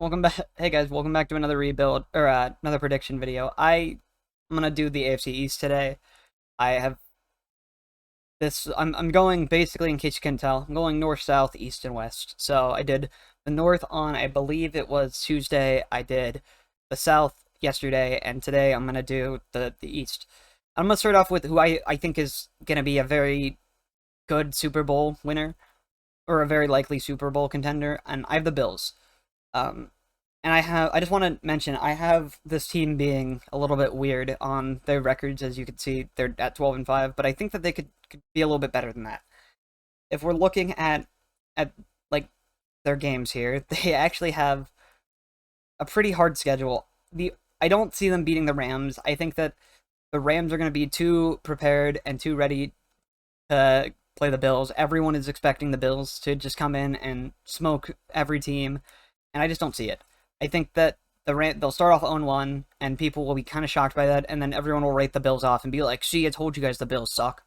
Welcome back. Hey guys, welcome back to another rebuild or another prediction video. I'm gonna do the AFC East today. I have this. I'm going basically, in case you can tell, I'm going north, south, east, and west. So I did the north on, I believe it was Tuesday. I did the south yesterday, and today I'm gonna do the east. I'm gonna start off with who I think is gonna be a very good Super Bowl winner or a very likely Super Bowl contender, and I have the Bills. Um, and I just want to mention, I have this team being a little bit weird on their records. As you can see, they're at 12-5, but I think that they could be a little bit better than that. If we're looking at like their games here, they actually have a pretty hard schedule. I don't see them beating the Rams. I think that the Rams are going to be too prepared and too ready to play the Bills. Everyone is expecting the Bills to just come in and smoke every team, and I just don't see it. I think that they'll start off 0-1, and people will be kind of shocked by that, and then everyone will write the Bills off and be like, "See, I told you guys the Bills suck."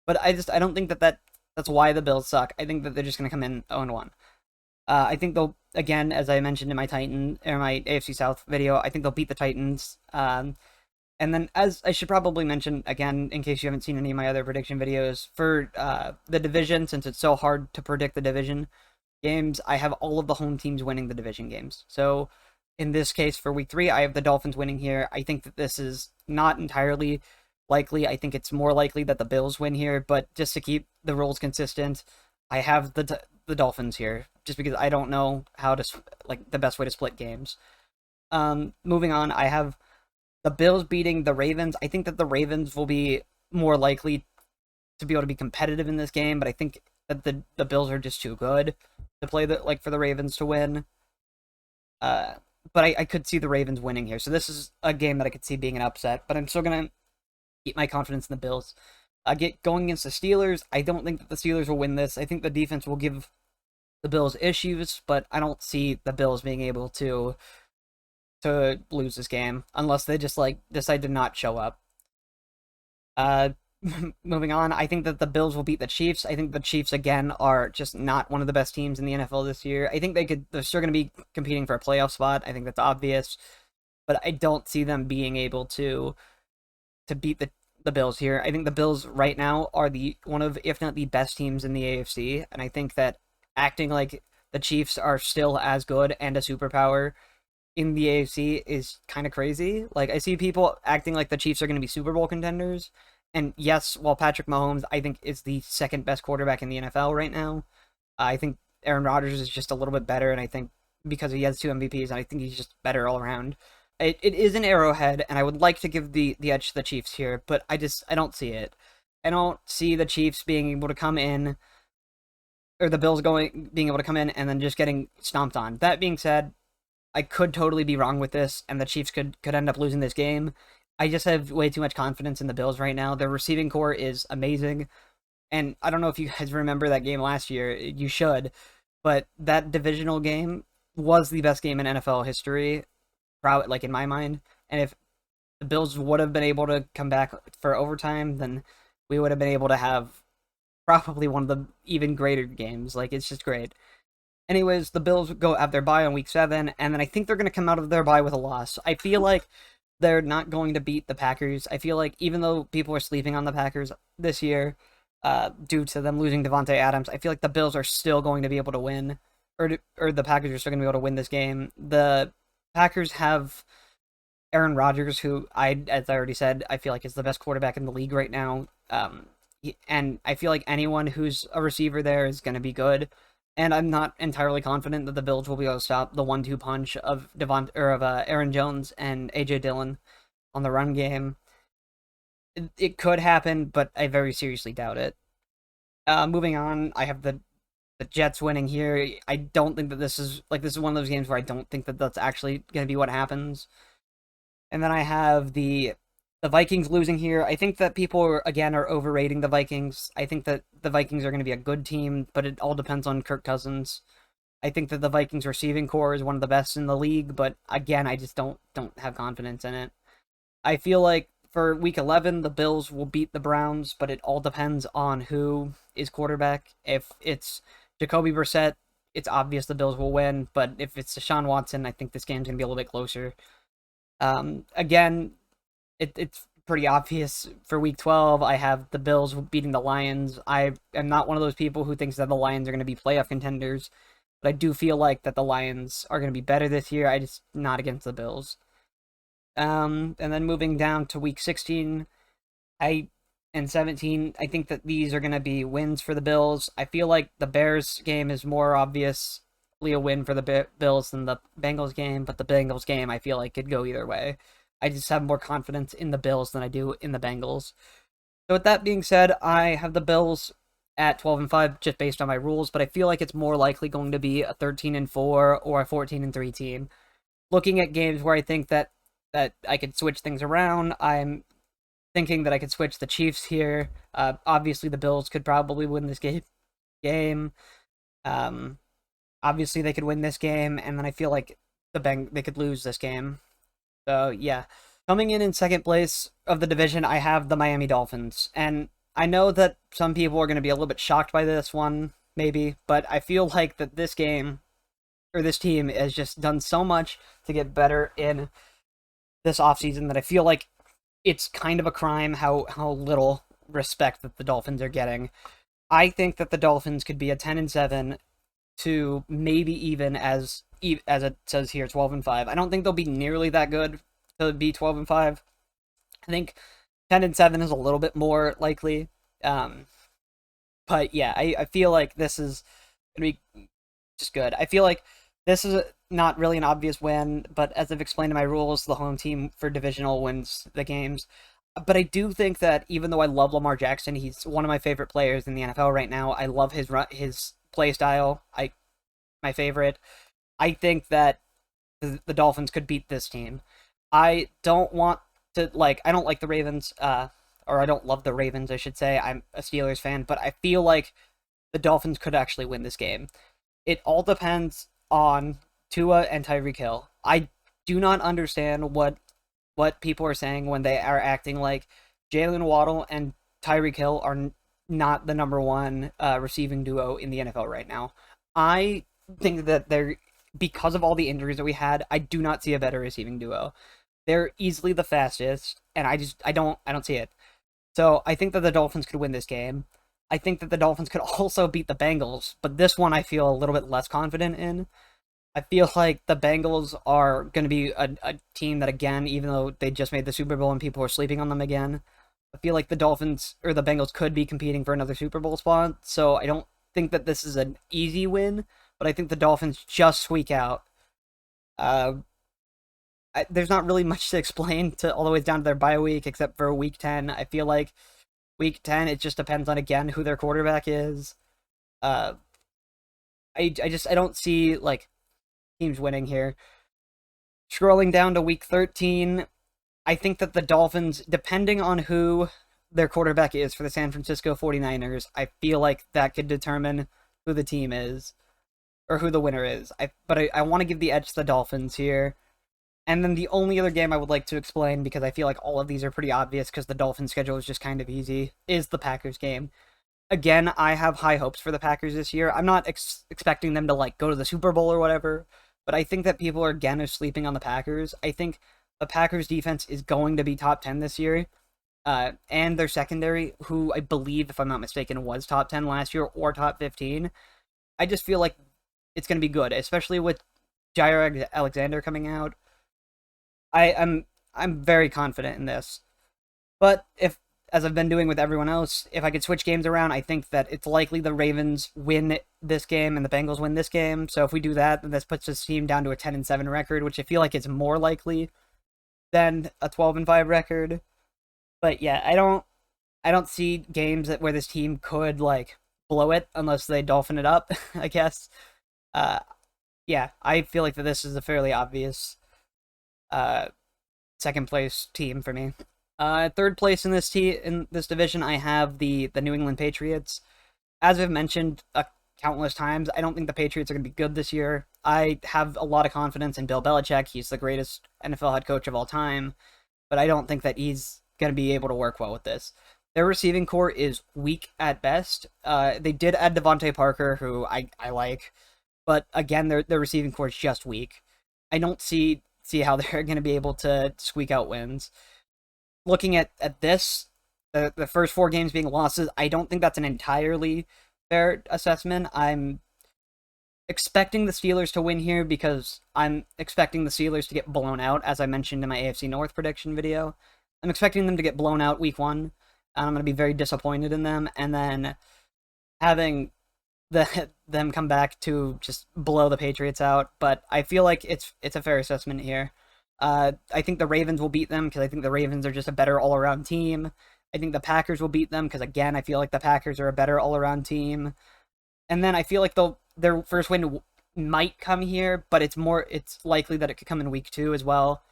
But I don't think that's why the Bills suck. I think that they're just going to come in 0-1. I think they'll, again, as I mentioned in my AFC South video, I think they'll beat the Titans. And then, as I should probably mention again, in case you haven't seen any of my other prediction videos, for the division, since it's so hard to predict the division games, I have all of the home teams winning the division games. So in this case, for week 3, I have the Dolphins winning here. I think that this is not entirely likely. I think it's more likely that the Bills win here, but just to keep the rules consistent, I have the Dolphins here, just because I don't know how to, like, the best way to split games. Moving on, I have the Bills beating the Ravens. I think that the Ravens will be more likely to be able to be competitive in this game, but I think that the Bills are just too good to play for the Ravens to win. But I could see the Ravens winning here. So this is a game that I could see being an upset, but I'm still gonna keep my confidence in the Bills. Going against the Steelers, I don't think that the Steelers will win this. I think the defense will give the Bills issues, but I don't see the Bills being able to lose this game unless they just decide to not show up. Moving on, I think that the Bills will beat the Chiefs. I think the Chiefs, again, are just not one of the best teams in the NFL this year. I think they're still going to be competing for a playoff spot. I think that's obvious, but I don't see them being able to beat the Bills here. I think the Bills right now are one of, if not the best teams in the AFC, and I think that acting like the Chiefs are still as good and a superpower in the AFC is kind of crazy. Like, I see people acting like the Chiefs are going to be Super Bowl contenders. And yes, while Patrick Mahomes, I think, is the second best quarterback in the NFL right now, I think Aaron Rodgers is just a little bit better, and I think because he has 2 MVPs, and I think he's just better all around. It is an Arrowhead, and I would like to give the edge to the Chiefs here, but I don't see it. I don't see the Chiefs being able to come in, or the Bills being able to come in and then just getting stomped on. That being said, I could totally be wrong with this, and the Chiefs could end up losing this game. I just have way too much confidence in the Bills right now. Their receiving core is amazing, and I don't know if you guys remember that game last year. You should, but that divisional game was the best game in NFL history, like, in my mind. And if the Bills would have been able to come back for overtime, then we would have been able to have probably one of the even greater games. Like, it's just great. Anyways, the Bills go have their bye on week 7, and then I think they're going to come out of their bye with a loss. I feel like they're not going to beat the Packers. I feel like even though people are sleeping on the Packers this year, due to them losing Devontae Adams, I feel like the Bills are still going to be able to win, or the Packers are still going to be able to win this game. The Packers have Aaron Rodgers, who as I already said, I feel like is the best quarterback in the league right now. And I feel like anyone who's a receiver there is going to be good. And I'm not entirely confident that the Bills will be able to stop the 1-2 punch of Aaron Jones and AJ Dillon on the run game. It could happen, but I very seriously doubt it. Moving on, I have the Jets winning here. I don't think that this is one of those games where I don't think that that's actually going to be what happens. And then I have the Vikings losing here. I think that people, again, are overrating the Vikings. I think that the Vikings are going to be a good team, but it all depends on Kirk Cousins. I think that the Vikings receiving core is one of the best in the league, but again, I just don't have confidence in it. I feel like for week 11, the Bills will beat the Browns, but it all depends on who is quarterback. If it's Jacoby Brissett, it's obvious the Bills will win, but if it's Deshaun Watson, I think this game's gonna be a little bit closer. Again, it's pretty obvious for Week 12. I have the Bills beating the Lions. I am not one of those people who thinks that the Lions are going to be playoff contenders, but I do feel like that the Lions are going to be better this year. I just not against the Bills. And then moving down to Week 16, I and 17, I think that these are going to be wins for the Bills. I feel like the Bears game is more obviously a win for the Bills than the Bengals game, but the Bengals game I feel like could go either way. I just have more confidence in the Bills than I do in the Bengals. So with that being said, I have the Bills at 12-5 just based on my rules, but I feel like it's more likely going to be a 13-4 or a 14-3 team. Looking at games where I think that I could switch things around, I'm thinking that I could switch the Chiefs here. Obviously, the Bills could probably win this game. Obviously, they could win this game, and then I feel like they could lose this game. So yeah, coming in second place of the division, I have the Miami Dolphins, and I know that some people are going to be a little bit shocked by this one, maybe, but I feel like that this game or this team has just done so much to get better in this offseason that I feel like it's kind of a crime how little respect that the Dolphins are getting. I think that the Dolphins could be a 10-7 to maybe even as it says here 12-5. I don't think they'll be nearly that good to be 12-5. I think 10-7 is a little bit more likely. But yeah, I feel like this is gonna be just good. I feel like this is not really an obvious win, but as I've explained in my rules, the home team for divisional wins the games. But I do think that even though I love Lamar Jackson, he's one of my favorite players in the NFL right now. I love his play style. My favorite. I think that the Dolphins could beat this team. I don't want to I don't like the Ravens, or I don't love the Ravens, I should say. I'm a Steelers fan, but I feel like the Dolphins could actually win this game. It all depends on Tua and Tyreek Hill. I do not understand what people are saying when they are acting like Jalen Waddle and Tyreek Hill are not the number one receiving duo in the NFL right now. I think that they're because of all the injuries that we had, I do not see a better receiving duo. They're easily the fastest, and I don't see it. So I think that the Dolphins could win this game. I think that the Dolphins could also beat the Bengals, but this one I feel a little bit less confident in. I feel like the Bengals are going to be a team that, again, even though they just made the Super Bowl and people are sleeping on them again, I feel like the Dolphins or the Bengals could be competing for another Super Bowl spot. So I don't think that this is an easy win, but I think the Dolphins just squeak out. There's not really much to explain to all the way down to their bye week, except for Week 10. I feel like Week 10, it just depends on, again, who their quarterback is. I don't see, teams winning here. Scrolling down to Week 13, I think that the Dolphins, depending on who their quarterback is for the San Francisco 49ers, I feel like that could determine who the team is, or who the winner is. But I want to give the edge to the Dolphins here. And then the only other game I would like to explain, because I feel like all of these are pretty obvious because the Dolphins' schedule is just kind of easy, is the Packers game. Again, I have high hopes for the Packers this year. I'm not expecting them to go to the Super Bowl or whatever, but I think that people are sleeping on the Packers. I think the Packers defense is going to be top 10 this year. And their secondary, who I believe, if I'm not mistaken, was top 10 last year or top 15. I just feel like it's going to be good, especially with Jair Alexander coming out. I'm very confident in this. But as I've been doing with everyone else, if I could switch games around, I think that it's likely the Ravens win this game and the Bengals win this game. So if we do that, then this puts this team down to a 10-7 record, which I feel like is more likely than a 12-5 record. But yeah, I don't see games where this team could blow it unless they dolphin it up, I guess. Yeah, I feel like that this is a fairly obvious second place team for me. Third place in this division, I have the New England Patriots. As I've mentioned countless times, I don't think the Patriots are going to be good this year. I have a lot of confidence in Bill Belichick. He's the greatest NFL head coach of all time, but I don't think that he's going to be able to work well with this. Their receiving core is weak at best. They did add Devontae Parker, who I like. but again, their receiving core is just weak. I don't see how they're going to be able to squeak out wins. Looking at this, the first 4 games being losses, I don't think that's an entirely fair assessment. I'm expecting the Steelers to win here because I'm expecting the Steelers to get blown out, as I mentioned in my AFC North prediction video. I'm expecting them to get blown out week 1, and I'm going to be very disappointed in them, and then having them come back to just blow the Patriots out. But I feel like it's a fair assessment here. I think the Ravens will beat them because I think the Ravens are just a better all-around team. I think the Packers will beat them because, again, I feel like the Packers are a better all-around team. And then I feel like their first win might come here, but it's likely that it could come in week 2 as well.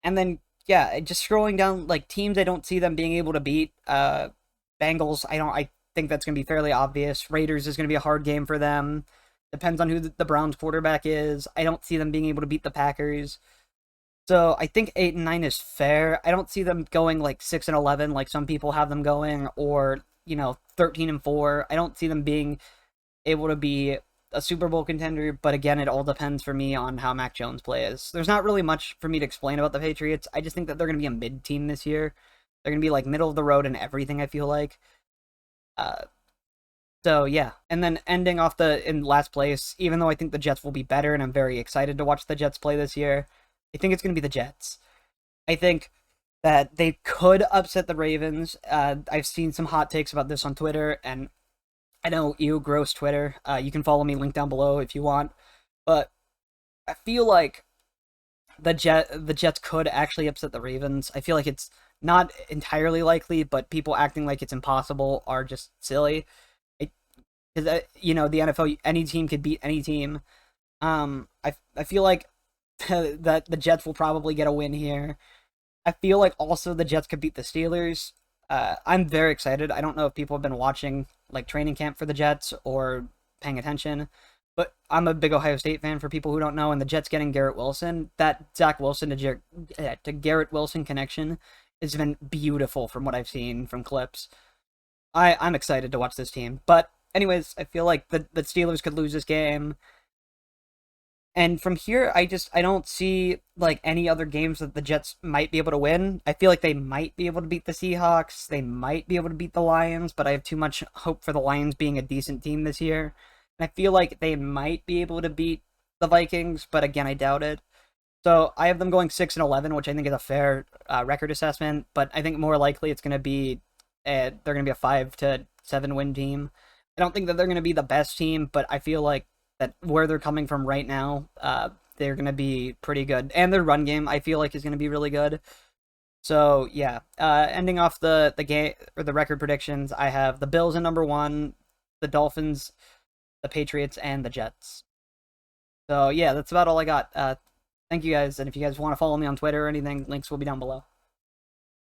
And then, yeah, just scrolling down, like, teams I don't see them being able to beat. Bengals, I think that's going to be fairly obvious. Raiders is going to be a hard game for them. Depends on who the Browns quarterback is. I don't see them being able to beat the Packers. So I think 8-9 is fair. I don't see them going like 6-11 like some people have them going, or 13-4. I don't see them being able to be a Super Bowl contender, but again, it all depends for me on how Mac Jones plays. There's not really much for me to explain about the Patriots. I just think that they're going to be a mid team this year. They're going to be like middle of the road in everything, I feel like. So yeah, and then ending off in last place, even though I think the Jets will be better, and I'm very excited to watch the Jets play this year, I think it's going to be the Jets. I think that they could upset the Ravens. I've seen some hot takes about this on Twitter, and I know you, gross Twitter. You can follow me, link down below if you want. But I feel like the Jets could actually upset the Ravens. I feel like it's not entirely likely, but people acting like it's impossible are just silly. Because the NFL, any team could beat any team. I feel like that the Jets will probably get a win here. I feel like also the Jets could beat the Steelers. I'm very excited. I don't know if people have been watching like training camp for the Jets or paying attention, but I'm a big Ohio State fan for people who don't know, and the Jets getting Garrett Wilson, that Zach Wilson to Garrett Wilson connection has been beautiful from what I've seen from clips. I'm excited to watch this team. But anyways, I feel like the Steelers could lose this game. And from here, I don't see like any other games that the Jets might be able to win. I feel like they might be able to beat the Seahawks. They might be able to beat the Lions, but I have too much hope for the Lions being a decent team this year. And I feel like they might be able to beat the Vikings, but again, I doubt it. So I have them going 6-11, which I think is a fair record assessment. But I think more likely it's going to be they're going to be a 5-7 win team. I don't think that they're going to be the best team, but I feel like that where they're coming from right now, they're going to be pretty good. And their run game, I feel like, is going to be really good. So, yeah. Ending off the game or the record predictions, I have the Bills in number 1, the Dolphins, the Patriots, and the Jets. So, yeah, that's about all I got. Thank you guys, and if you guys want to follow me on Twitter or anything, links will be down below.